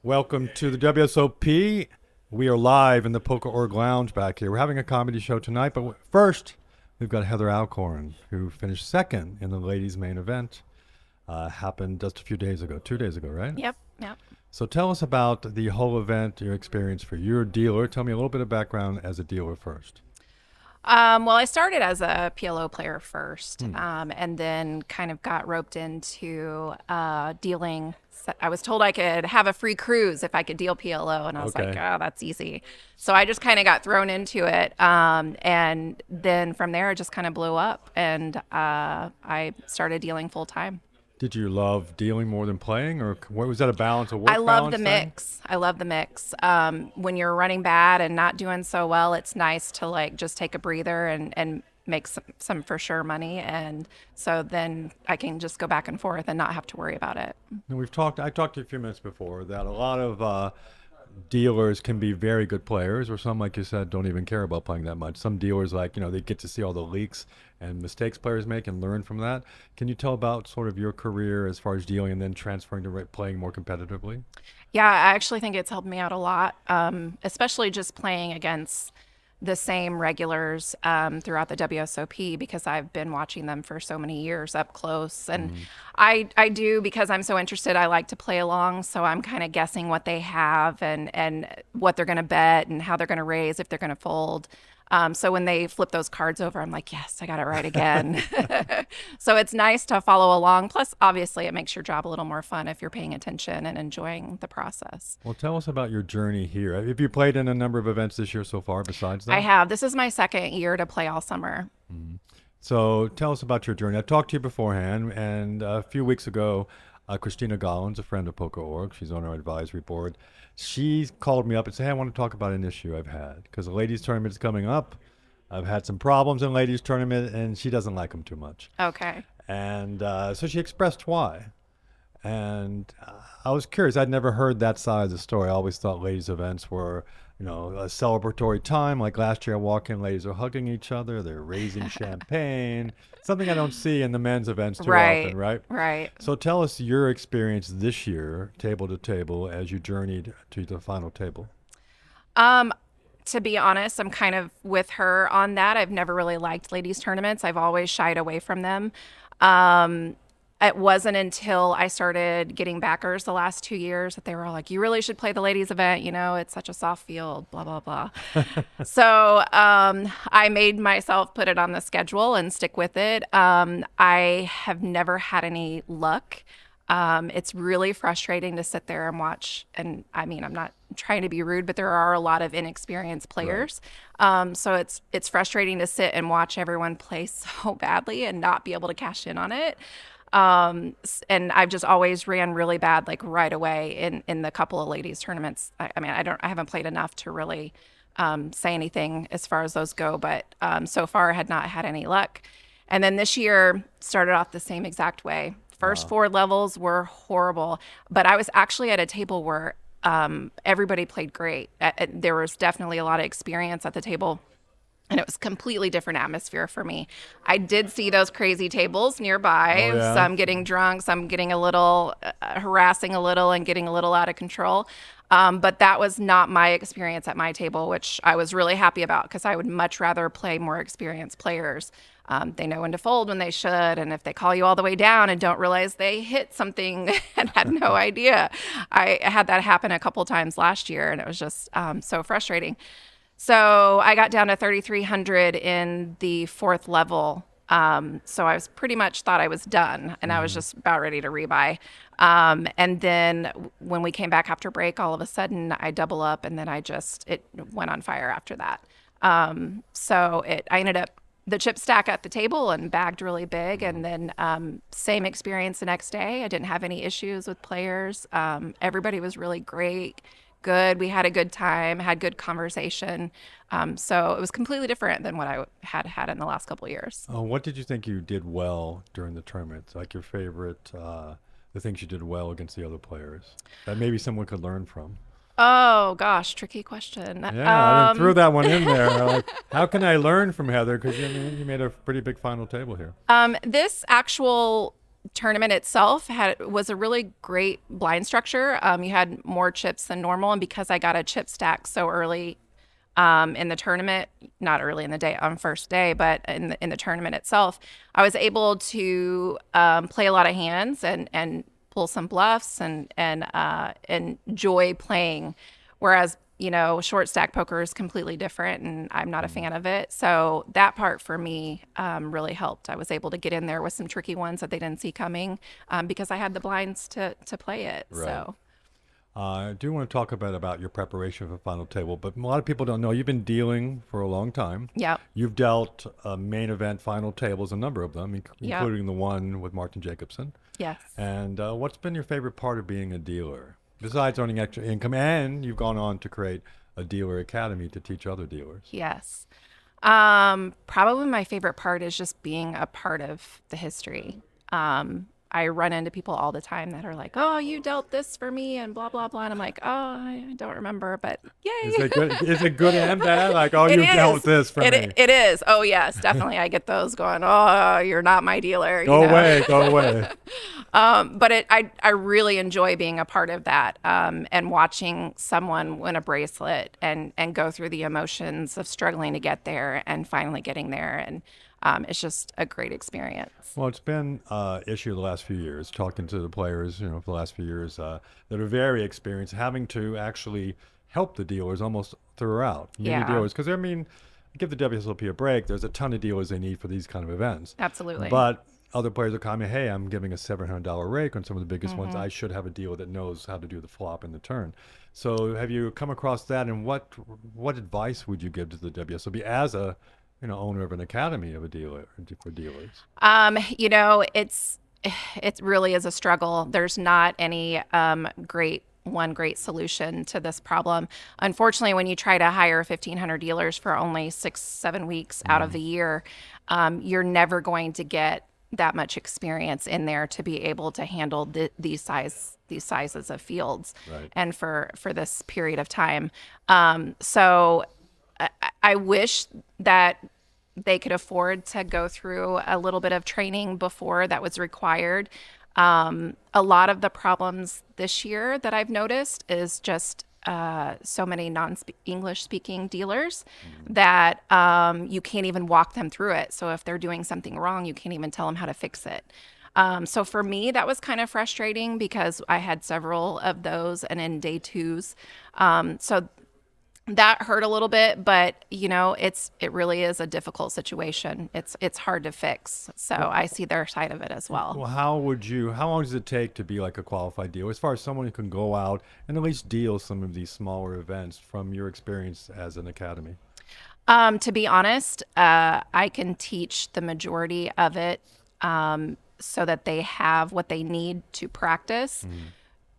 Welcome to the WSOP. We are live in the PokerOrg Lounge back here. We're having a comedy show tonight, but first, we've got Heather Alcorn, who finished second in the ladies' main event. Happened just a few days ago, 2 days ago, right? Yep. So tell us about the whole event, your experience for your dealer. Tell me a little bit of background as a dealer first. Well, I started as a PLO player first, and then kind of got roped into dealing. I was told I could have a free cruise if I could deal PLO, and I was like, Okay. oh, that's easy. So I just kind of got thrown into it, and then from there, it just kind of blew up, and I started dealing full time. Did you love dealing more than playing, or what was that a balance, a I work love the balance thing? mix. I love the mix. When you're running bad and not doing so well, it's nice to like just take a breather and make some for sure money. And so then I can just go back and forth and not have to worry about it. And I talked to you a few minutes before that a lot of dealers can be very good players, or some, like you said, don't even care about playing that much. Some dealers, like, they get to see all the leaks and mistakes players make and learn from that. Can you tell about sort of your career as far as dealing and then transferring to playing more competitively? Yeah, I actually think it's helped me out a lot, especially just playing against the same regulars throughout the WSOP because I've been watching them for so many years up close. And I do, because I'm so interested, I like to play along. So I'm kind of guessing what they have and what they're going to bet and how they're going to raise, if they're going to fold. So when they flip those cards over, I'm like, yes, I got it right again. So it's nice to follow along. Plus, obviously, it makes your job a little more fun if you're paying attention and enjoying the process. Well, tell us about your journey here. Have you played in a number of events this year so far besides I that? have. This is my second year to play all summer. So tell us about your journey. I talked to you beforehand, and a few weeks ago, Christina Gollins, a friend of PokerOrg, she's on our advisory board, she called me up and said, hey, I want to talk about an issue I've had because the ladies tournament is coming up. I've had some problems in ladies tournament, and she doesn't like them too much. Okay. And so she expressed why. And I was curious. I'd never heard that side of the story. I always thought ladies' events were, a celebratory time. Like last year, I walk in, ladies are hugging each other, they're raising champagne. Something I don't see in the men's events too often, Right. right? Right. So tell us your experience this year, table to table, as you journeyed to the final table. Um, to be honest, I'm kind of with her on that. I've never really liked ladies tournaments. I've always shied away from them. Um, it wasn't until I started getting backers the last 2 years that they were all like, you really should play the ladies event. It's such a soft field, blah, blah, blah. So I made myself put it on the schedule and stick with it. I have never had any luck. It's really frustrating to sit there and watch. And I mean, I'm not trying to be rude, but there are a lot of inexperienced Right. players. So it's frustrating to sit and watch everyone play so badly and not be able to cash in on it. And I've just always ran really bad, like right away in the couple of ladies tournaments. I mean, I haven't played enough to really say anything as far as those go, but so far I had not had any luck. And then this year started off the same exact way. First Wow. four levels were horrible, but I was actually at a table where everybody played great. There was definitely a lot of experience at the table, and it was completely different atmosphere for me. I did see those crazy tables Oh, nearby, yeah. some getting drunk, some getting a little harassing a little and getting a little out of control. But that was not my experience at my table, which I was really happy about because I would much rather play more experienced players. They know when to fold when they should, and if they call you all the way down and don't realize they hit something and had no idea. I had that happen a couple times last year, and it was just so frustrating. So I got down to 3,300 in the fourth level. So I was pretty much thought I was done, and I was just about ready to rebuy. And then when we came back after break, all of a sudden I double up, and then it went on fire after that. I ended up the chip stack at the table and bagged really big, and then same experience the next day. I didn't have any issues with players. Everybody was really great, good. We had a good time, had good conversation. So it was completely different than what I had in the last couple of years. Oh, what did you think you did well during the tournament? Like your favorite, the things you did well against the other players that maybe someone could learn from? Oh gosh, tricky question. Yeah, I didn't throw that one in there. Like, how can I learn from Heather? Because you made a pretty big final table here. This actual tournament itself was a really great blind structure. You had more chips than normal, and because I got a chip stack so early in the tournament, not early in the day on first day, but in the tournament itself, I was able to play a lot of hands and pull some bluffs and enjoy playing. Whereas short stack poker is completely different, and I'm not a fan of it. So that part for me really helped. I was able to get in there with some tricky ones that they didn't see coming because I had the blinds to play it. Right. So. I do want to talk about your preparation for Final Table, but a lot of people don't know you've been dealing for a long time. Yep. You've dealt main event Final Tables, a number of them, Yep. including the one with Martin Jacobson. Yes. And what's been your favorite part of being a dealer? Besides earning extra income, and you've gone on to create a dealer academy to teach other dealers. Yes. Probably my favorite part is just being a part of the history. I run into people all the time that are like, "Oh, you dealt this for me," and blah blah blah. And I'm like, "Oh, I don't remember, but yay!" Is it good and bad? Like, oh, you dealt this for me. It is. Oh yes, definitely. I get those going. Oh, you're not my dealer. Go away. Go away. But I really enjoy being a part of that and watching someone win a bracelet and go through the emotions of struggling to get there and finally getting there. And it's just a great experience. Well, it's been issue the last few years, talking to the players, for the last few years that are very experienced, having to actually help the dealers almost throughout. Yeah. Dealers, because give the WSOP a break. There's a ton of dealers they need for these kind of events. Absolutely. But other players are coming, hey, I'm giving a $700 rake on some of the biggest ones. I should have a dealer that knows how to do the flop and the turn. So have you come across that, and what advice would you give to the WSOP as a owner of an academy of a dealer for dealers? It really is a struggle. There's not any great solution to this problem. Unfortunately, when you try to hire 1,500 dealers for only 6-7 weeks out of the year, you're never going to get that much experience in there to be able to handle these sizes of fields, right, and for this period of time. So I wish that they could afford to go through a little bit of training before that was required. A lot of the problems this year that I've noticed is just so many non-English speaking dealers that you can't even walk them through it. So if they're doing something wrong, you can't even tell them how to fix it. So for me, that was kind of frustrating because I had several of those and in day twos. So that hurt a little bit, but it really is a difficult situation. It's hard to fix. So I see their side of it as well. Well, how long does it take to be like a qualified dealer, as far as someone who can go out and at least deal some of these smaller events from your experience as an academy? To be honest, I can teach the majority of it so that they have what they need to practice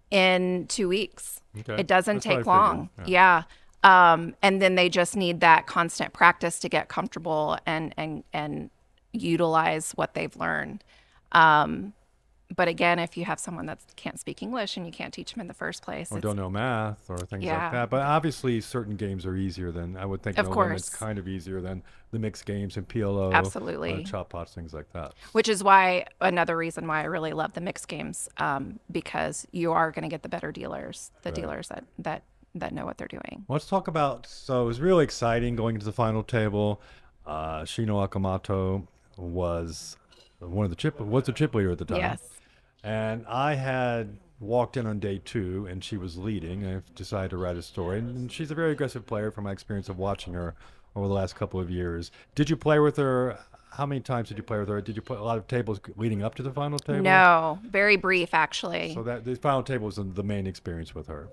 in 2 weeks. Okay. It doesn't That's what take I long. figured. Yeah. And then they just need that constant practice to get comfortable and utilize what they've learned. But again, if you have someone that can't speak English and you can't teach them in the first place, Or don't know math or things like Yeah. that. But obviously, certain games are easier than, I would think, Of no course. limit's kind of easier than the mixed games and PLO, Absolutely. chop pots, things like that. which is why another reason why I really love the mixed games, because you are going to get the better dealers, the dealers that know what they're doing. Let's talk about, so it was really exciting going into the final table. Shino Akamoto was the chip leader at the time. Yes. And I had walked in on day 2, and she was leading. I decided to write a story. And she's a very aggressive player from my experience of watching her over the last couple of years. Did you play with her? How many times did you play with her? Did you play a lot of tables leading up to the final table? No, very brief actually. So that the final table was the main experience with her.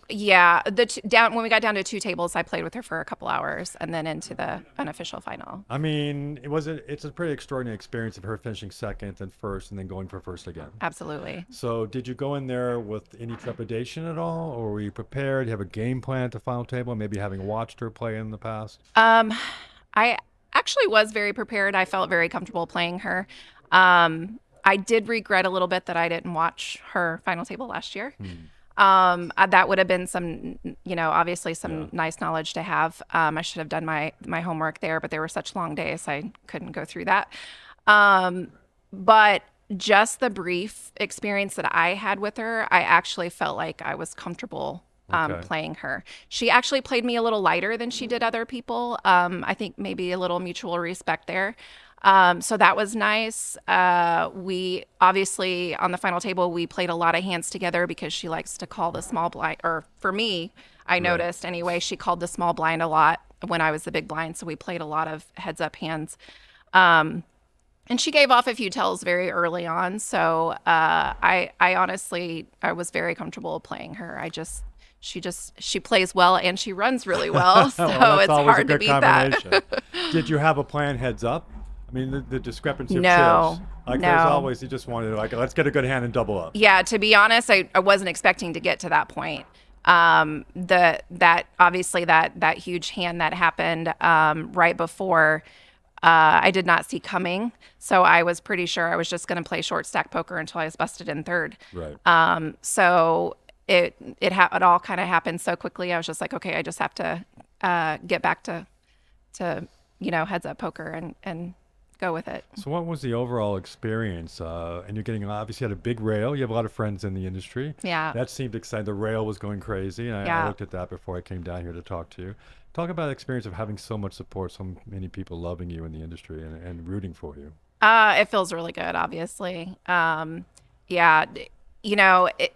Yeah, when we got down to 2 tables, I played with her for a couple hours and then into the unofficial final. I mean, it's a pretty extraordinary experience of her finishing second and first and then going for first again. Absolutely. So did you go in there with any trepidation at all, or were you prepared? You have a game plan at the final table, maybe having watched her play in the past? I actually was very prepared. I felt very comfortable playing her. I did regret a little bit that I didn't watch her final table last year. That would have been some, obviously some nice knowledge to have. I should have done my homework there, but there were such long days I couldn't go through that. But just the brief experience that I had with her, I actually felt like I was comfortable Okay. playing her. She actually played me a little lighter than she did other people. I think maybe a little mutual respect there. So that was nice. We obviously on the final table, we played a lot of hands together because she likes to call the small blind, or for me, I Right. noticed anyway, she called the small blind a lot when I was the big blind. So we played a lot of heads up hands. And she gave off a few tells very early on. So I honestly, I was very comfortable playing her. She plays well and she runs really well. So Well, that's it's always a hard to good beat that. combination. Did you have a plan heads up? I mean, the discrepancy of No, chips. Like there's no. always, you just wanted like, let's get a good hand and double up. Yeah, to be honest, I wasn't expecting to get to that point. That obviously that huge hand that happened right before I did not see coming. So I was pretty sure I was just going to play short stack poker until I was busted in third. Right. So it all kind of happened so quickly. I was just like, okay, I just have to get back to heads up poker and go with it. So what was the overall experience? And you're getting, obviously had a big rail. You have a lot of friends in the industry. Yeah. That seemed exciting. The rail was going crazy. And I Yeah. looked at that before I came down here to talk to you. Talk about the experience of having so much support, so many people loving you in the industry and rooting for you. It feels really good, obviously. Yeah,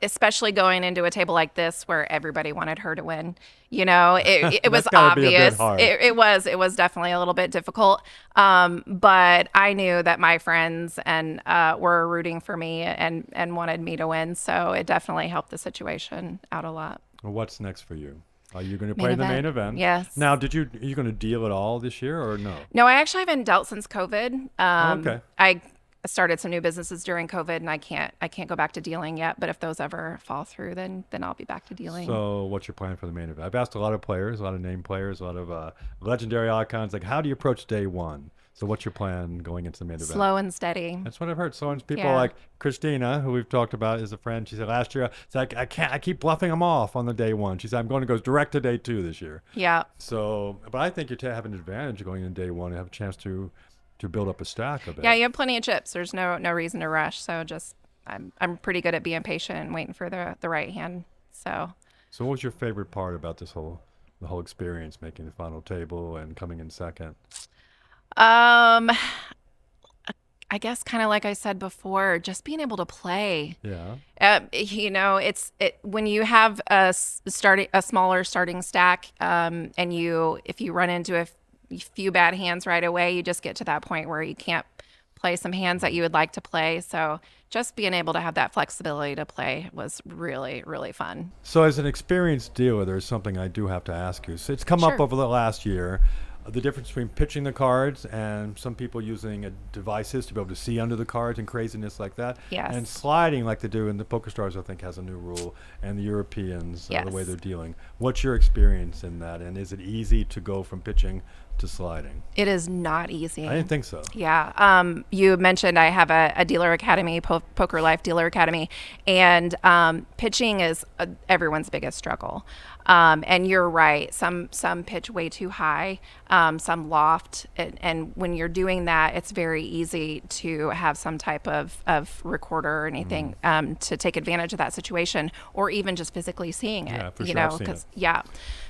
especially going into a table like this where everybody wanted her to win. It was That's gotta be a bit obvious. hard. It was definitely a little bit difficult. But I knew that my friends and were rooting for me and wanted me to win. So it definitely helped the situation out a lot. Well, what's next for you? Are you going to Main play the event. main event? Yes. Now, are you going to deal at all this year or no? No, I actually haven't dealt since COVID. Okay. I started some new businesses during COVID, and I can't go back to dealing yet. But if those ever fall through, then I'll be back to dealing. So, what's your plan for the main event? I've asked a lot of players, a lot of name players, a lot of legendary icons. Like, how do you approach day one? So, what's your plan going into the main event? Slow and steady. That's what I've heard. So, people Yeah. like Christina, who we've talked about, is a friend. She said last year, it's like I keep bluffing them off on the day one. She said I'm going to go direct to day two this year. Yeah. So, but I think you have an advantage going in day one and have a chance to build up a stack a bit. Yeah, you have plenty of chips. There's no reason to rush. So just I'm pretty good at being patient and waiting for the right hand. So So, what was your favorite part about the whole experience, making the final table and coming in second? um I guess kind of like I said before, just being able to play. Yeah. When you have a smaller starting stack, and if you run into a few bad hands right away, you just get to that point where you can't play some hands that you would like to play. So just being able to have that flexibility to play was really, really fun. So, as an experienced dealer, there's something I do have to ask you. So, it's come up Sure. over the last year. The difference between pitching the cards and some people using devices to be able to see under the cards and craziness like that. Yes. And sliding like they do in the Poker Stars, I think, has a new rule. And the Europeans, the way Yes. they're dealing. What's your experience in that? And is it easy to go from pitching to sliding? It is not easy. I didn't think so. Yeah. You mentioned I have a dealer academy, Poker Life Dealer Academy, and pitching is everyone's biggest struggle. And you're right. Some pitch way too high, some loft, and when you're doing that, it's very easy to have some type of recorder or anything to take advantage of that situation, or even just physically seeing it. Yeah, for sure. I've seen it. Yeah.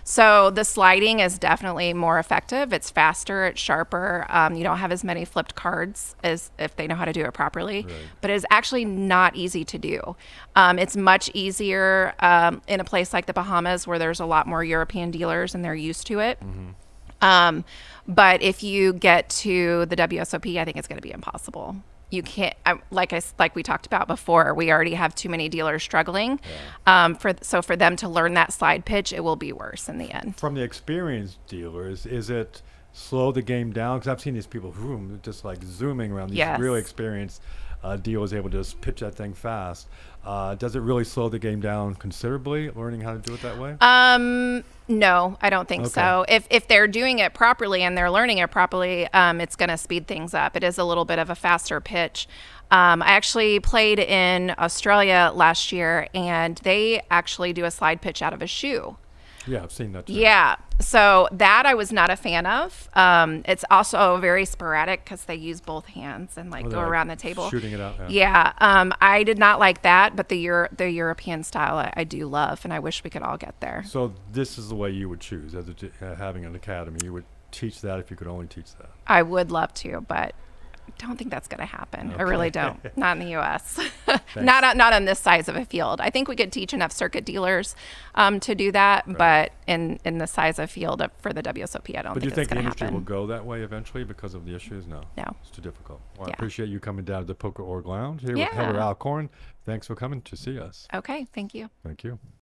So the sliding is definitely more effective. It's faster. It's sharper. You don't have as many flipped cards as if they know how to do it properly. Right. But it's actually not easy to do. It's much easier in a place like the Bahamas where there's a lot more European dealers and they're used to it. But if you get to the WSOP, I think it's going to be impossible. You can't, like we talked about before, we already have too many dealers struggling. So for them to learn that slide pitch, it will be worse in the end. From the experienced dealers, is it slow the game down? Because I've seen these people just like zooming around, these Yes. really experienced dealers able to just pitch that thing fast. Does it really slow the game down considerably, learning how to do it that way? No, I don't think Okay. so. If they're doing it properly and they're learning it properly, it's going to speed things up. It is a little bit of a faster pitch. I actually played in Australia last year, and they actually do a slide pitch out of a shoe. Yeah, I've seen that too. Yeah. So that I was not a fan of. It's also very sporadic because they use both hands and like Oh, go they're, like, around the table. shooting it out. Yeah. Yeah. I did not like that, but the European style I do love, and I wish we could all get there. So this is the way you would choose as having an academy. You would teach that if you could only teach that. I would love to, but I don't think that's going to happen. I really don't. Not in the U.S. not on this size of a field. I think we could teach enough circuit dealers to do that, but in the size of field for the WSOP, I don't But do you think think it's the going to industry will happen. go that way eventually because of the issues? No. No. It's too difficult. Well, I Yeah. appreciate you coming down to the PokerOrg Lounge here with Yeah. Heather Alcorn. Thanks for coming to see us. Okay. Thank you. Thank you.